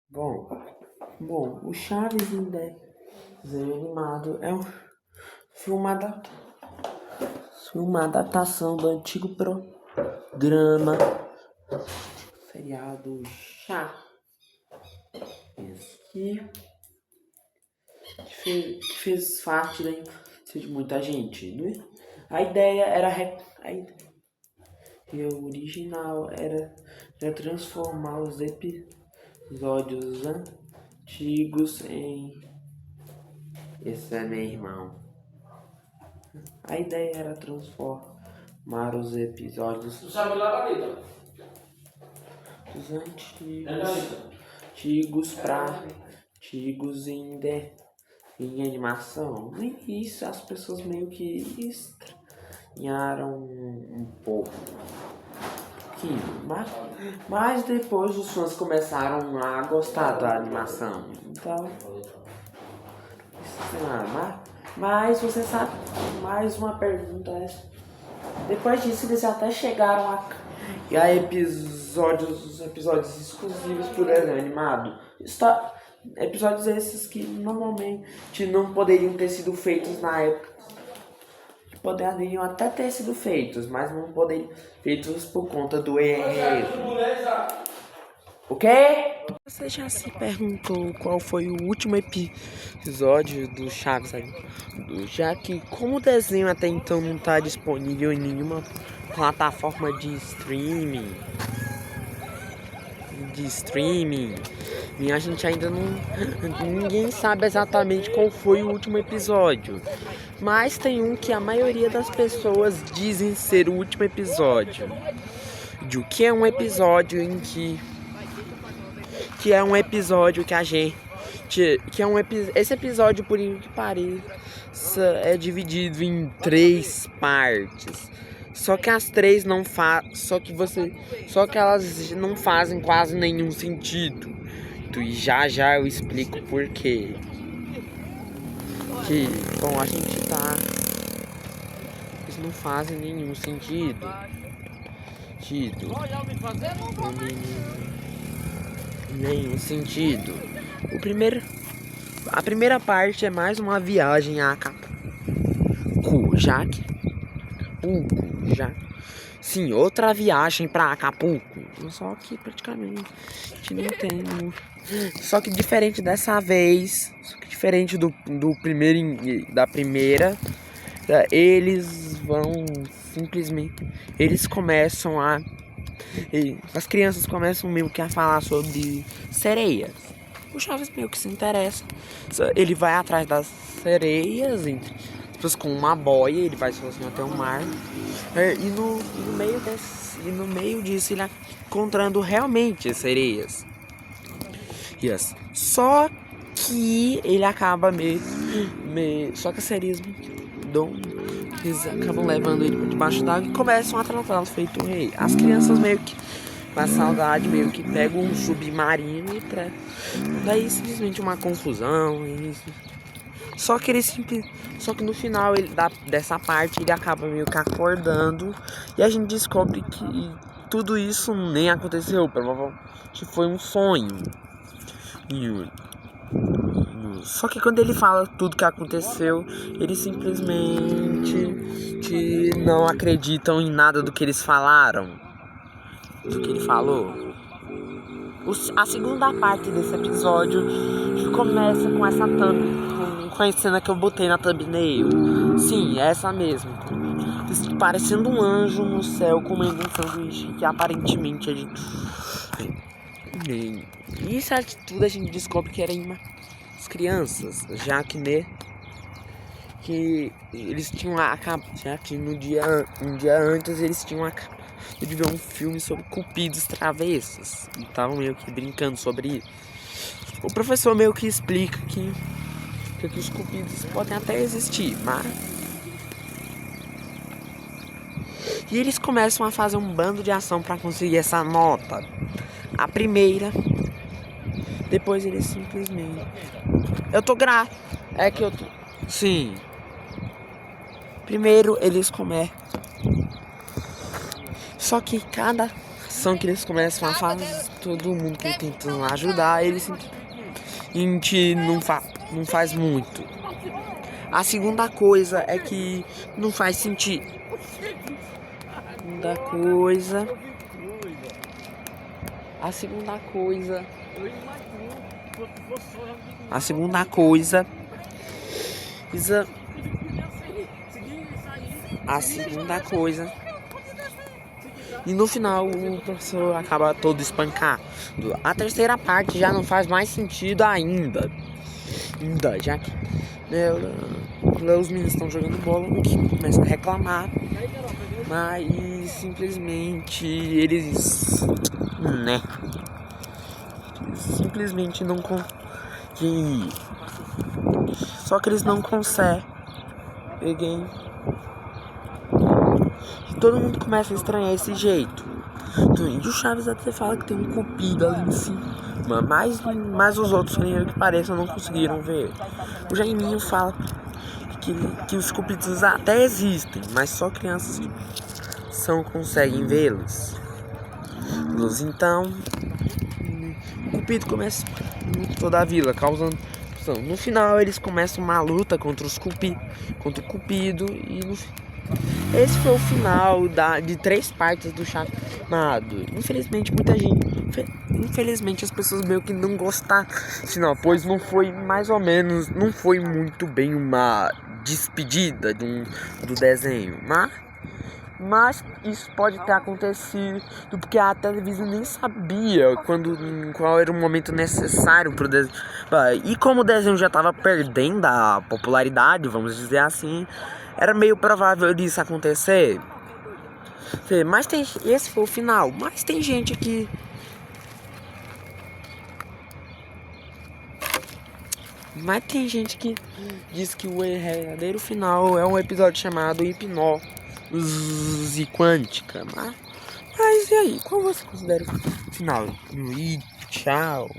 Bom, o Chaves em desenho animado é uma adaptação do antigo programa seriado Chaves, que fez parte da infância de muita gente, né? A ideia era e o original era transformar os episódios antigos em. Esse é meu irmão. A ideia era transformar os episódios Tu sabe lá, Barita? dos antigos em animação. No início as pessoas meio que estranharam um pouco. Mas depois os fãs começaram a gostar da animação. Então, mas você sabe, mais uma pergunta é: depois disso eles até chegaram a episódios exclusivos pro desenho animado. Episódios esses que normalmente não poderiam ter sido feitos na época. Poderiam até ter sido feitos, mas não poderiam feitos por conta do erro. O quê? Você já se perguntou qual foi o último episódio do Chaves aí? Já que como o desenho até então não está disponível em nenhuma plataforma de streaming, e a gente ainda não. Ninguém sabe exatamente qual foi o último episódio. Mas tem um que a maioria das pessoas dizem ser o último episódio. De o que é um episódio em que é um episódio que a gente. Esse episódio, por incrível que pareça, é dividido em 3 partes. Só que as 3 não fazem. Só que elas não fazem quase nenhum sentido. E já eu explico por quê. Bom, a gente tá. Eles não fazem nenhum sentido. Nenhum sentido. A primeira parte é mais uma viagem a Acapulco, sim, outra viagem pra Acapulco. Só que praticamente não tem. Só que diferente dessa vez, diferente da primeira, eles vão simplesmente. As crianças começam meio que a falar sobre sereias. O Chaves meio que se interessa. Ele vai atrás das sereias, com uma boia, ele vai sozinho até o mar. E no meio disso ele encontrando realmente sereias. Só que ele acaba só que as sereias eles acabam levando ele por debaixo d'água e começam a tratá-lo feito um rei. As crianças meio que com a saudade meio que pegam um submarino e daí simplesmente uma confusão. Só que no final dessa parte ele acaba meio que acordando e a gente descobre que tudo isso nem aconteceu, provavelmente foi um sonho. Só que quando ele fala tudo que aconteceu, eles simplesmente não acreditam em nada do que eles falaram, do que ele falou. A segunda parte desse episódio começa com essa com a cena que eu botei na thumbnail. Sim, essa mesmo. Parecendo um anjo no céu comendo um sanduíche que aparentemente a gente. E essa atitude a gente descobre que era as crianças, já que eles tinham já que um dia antes eles tinham acabado de ver um filme sobre cupidos travessos e estavam meio que brincando sobre isso. O professor meio que explica que os cupidos podem até existir, mas e eles começam a fazer um bando de ação para conseguir essa nota. A primeira, depois eles simplesmente sim. Primeiro eles começam. Só que cada situação que eles começam a fazer, todo mundo que tentando ajudar, eles simplesmente não faz muito. A segunda coisa é que não faz sentido. A segunda coisa e no final o professor acaba todo espancado. A terceira parte já não faz mais sentido ainda já que os meninos estão jogando bola, o que começa a reclamar, mas simplesmente eles simplesmente não conseguem. Só que eles não conseguem. E todo mundo começa a estranhar esse jeito. E o Chaves até fala que tem um cupido ali em cima, mas os outros, que pareçam, não conseguiram ver. O Jaiminho fala que os cupidos até existem, mas só crianças conseguem vê-los. Então, o cupido começa toda a vila, causando. No final, eles começam uma luta contra o cupido e esse foi o final de 3 partes do chamado. Infelizmente as pessoas meio que não gostaram, pois não foi muito bem uma despedida do desenho, mas isso pode ter acontecido porque a televisão nem sabia qual era o momento necessário pro desenho. E como o desenho já estava perdendo a popularidade, vamos dizer assim, era meio provável disso acontecer. Esse foi o final. Mas tem gente que diz que o verdadeiro final é um episódio chamado Hipnose Quântica. Mas e aí? Qual você considera o final? E tchau.